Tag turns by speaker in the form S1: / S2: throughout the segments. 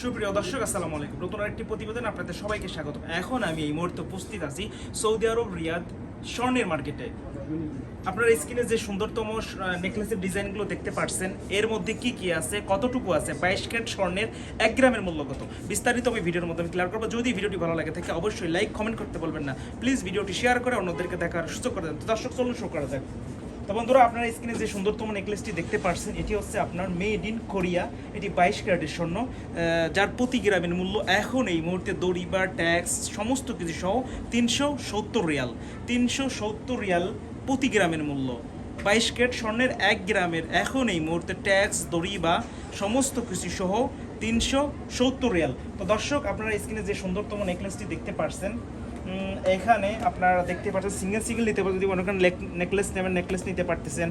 S1: সুপ্রিয় দর্শক আসসালামু আলাইকুম, নতুন আরেকটি প্রতিবেদন আপনাদের সবাইকে স্বাগত। এখন আমি এই মুহূর্তে উপস্থিত আছি সৌদি আরব রিয়াদ স্বর্ণের মার্কেটে। আপনারা স্ক্রিনে যে সুন্দরতম নেকলেসের ডিজাইনগুলো দেখতে পাচ্ছেন, এর মধ্যে কি কি আছে, কতটুকু আছে, 22 ক্যারেট স্বর্ণের 1 গ্রামের মূল্য কত, বিস্তারিত আমি ভিডিওর মধ্যে ক্লিয়ার করবো। যদি ভিডিওটি ভালো লাগে থাকে অবশ্যই লাইক কমেন্ট করতে বলবেন না। প্লিজ ভিডিওটি শেয়ার করে অন্যদেরকে দেখার সুযোগ করে দেন। তো দর্শক চলুন শুরু করা যাক। তো বন্ধুরা, আপনারা স্ক্রিনে যে সুন্দরতম নেকলেসটি দেখতে পাচ্ছেন, এটি হচ্ছে আপনার মেড ইন কোরিয়া। এটি 22 ক্যারেটের স্বর্ণ, যার প্রতি গ্রামের মূল্য এখন এই মুহূর্তে দড়ি বা ট্যাক্স সমস্ত কিছু সহ 370 রিয়াল। 370 রিয়াল প্রতি গ্রামের মূল্য। 22 ক্যারেট স্বর্ণের 1 গ্রামের এখন এই মুহূর্তে ট্যাক্স দড়ি বা সমস্ত কিছু সহ 370 রিয়াল। তো দর্শক, আপনারা স্ক্রিনে যে সুন্দরতম নেকলেসটি দেখতে পাচ্ছেন, এখানে আপনারা দেখতে পাচ্ছেন সিঙ্গেল নিতে পারেন। যদি মনে করেন নেকলেস নেবেন, নেকলেস নিতে পারতেছেন।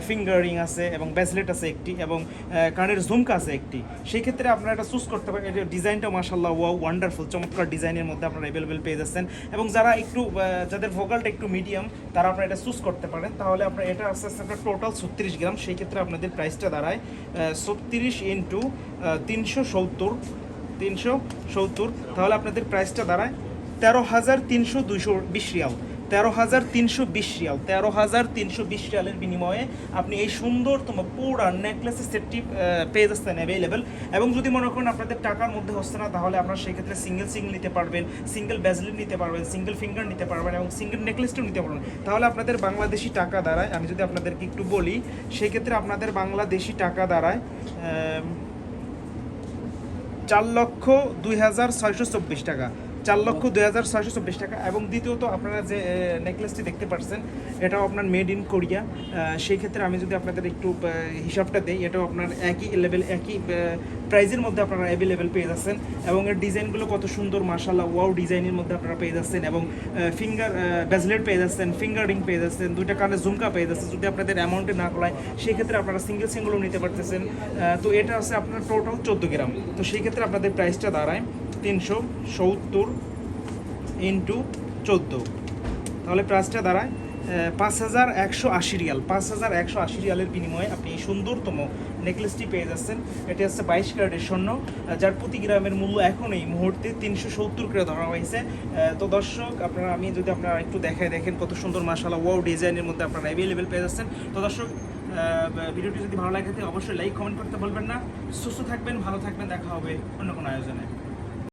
S1: ফিঙ্গার রিং আছে এবং ব্রেসলেট আছে একটি, এবং কানের ঝুমকা আছে একটি। সেই ক্ষেত্রে আপনারা এটা চুজ করতে পারেন। এটা ডিজাইনটা মাশাআল্লাহ ওয়াও ওয়ান্ডারফুল, চমৎকার ডিজাইনের মধ্যে আপনারা অ্যাভেলেবেল পেয়ে যাচ্ছেন। এবং যারা একটু যাদের ভোকালটা একটু মিডিয়াম, তারা আপনারা এটা চুজ করতে পারেন। তাহলে আপনার এটা আস্তে আস্তে আপনার টোটাল 36 গ্রাম। সেই ক্ষেত্রে আপনাদের প্রাইসটা দাঁড়ায় 36 ইন্টু 370। তাহলে আপনাদের প্রাইসটা দাঁড়ায় 13,320 রিয়াল। 13,320 রিয়াল। 13,320 রিয়ালের বিনিময়ে আপনি এই সুন্দরতম পুরা নেকলেসের সেটটি পেয়ে যাচ্ছেন অ্যাভেলেবেল। এবং যদি মনে করেন আপনাদের টাকার মধ্যে হচ্ছে না, তাহলে আপনারা সেক্ষেত্রে সিঙ্গেল নিতে পারবেন, সিঙ্গেল ব্রেসলেট নিতে পারবেন, সিঙ্গেল ফিঙ্গার নিতে পারবেন, এবং সিঙ্গেল নেকলেসটাও নিতে পারবেন। তাহলে আপনাদের বাংলাদেশি টাকা দাঁড়ায়, আমি যদি আপনাদেরকে একটু বলি, সেই ক্ষেত্রে আপনাদের বাংলাদেশি টাকা দাঁড়ায় 4,02,624 টাকা। 4,02,624 টাকা। এবং দ্বিতীয়ত আপনারা যে নেকলেসটি দেখতে পাচ্ছেন, এটাও আপনার মেড ইন কোরিয়া। সেই ক্ষেত্রে আমি যদি আপনাদের একটু হিসাবটা দিই, এটাও আপনার একই লেভেল, একই প্রাইজের মধ্যে আপনারা অ্যাভেলেবেল পেয়ে যাচ্ছেন। এবং এর ডিজাইনগুলো কত সুন্দর, মাশাআল্লাহ ওয়াও ডিজাইনের মধ্যে আপনারা পেয়ে যাচ্ছেন। এবং ফিঙ্গার ব্রেসলেট পেয়ে যাচ্ছেন, ফিঙ্গার রিং পেয়ে যাচ্ছেন, 2টা কানে ঝুমকা পেয়ে যাচ্ছেন। যদি আপনাদের অ্যামাউন্টে না করায়, সেই ক্ষেত্রে আপনারা সিঙ্গেলও নিতে পারতেছেন। তো এটা হচ্ছে আপনার টোটাল 14 গ্রাম। তো সেই ক্ষেত্রে আপনাদের প্রাইসটা দাঁড়ায় 370 ইন্টু 14। তাহলে প্রাইসটা দাঁড়ায় 5,180 রিয়াল। 5,180 রিয়ালের বিনিময়ে আপনি এই সুন্দরতম নেকলেসটি পেয়ে যাচ্ছেন। এটি হচ্ছে 22 ক্যারেটের স্বর্ণ, যার প্রতি গ্রামের মূল্য এখন এই মুহূর্তে 370 করে ধরা হয়েছে। তো দর্শক, আমি যদি আপনারা একটু দেখেন কত সুন্দর মাশাআল্লাহ ওয়াও ডিজাইনের মধ্যে আপনারা অ্যাভেলেবেল পেয়ে যাচ্ছেন। তো দর্শক, ভিডিওটি যদি ভালো লাগে থাকে অবশ্যই লাইক কমেন্ট করতে বলবেন না। সুস্থ থাকবেন, ভালো থাকবেন, দেখা হবে অন্য কোনো আয়োজনে।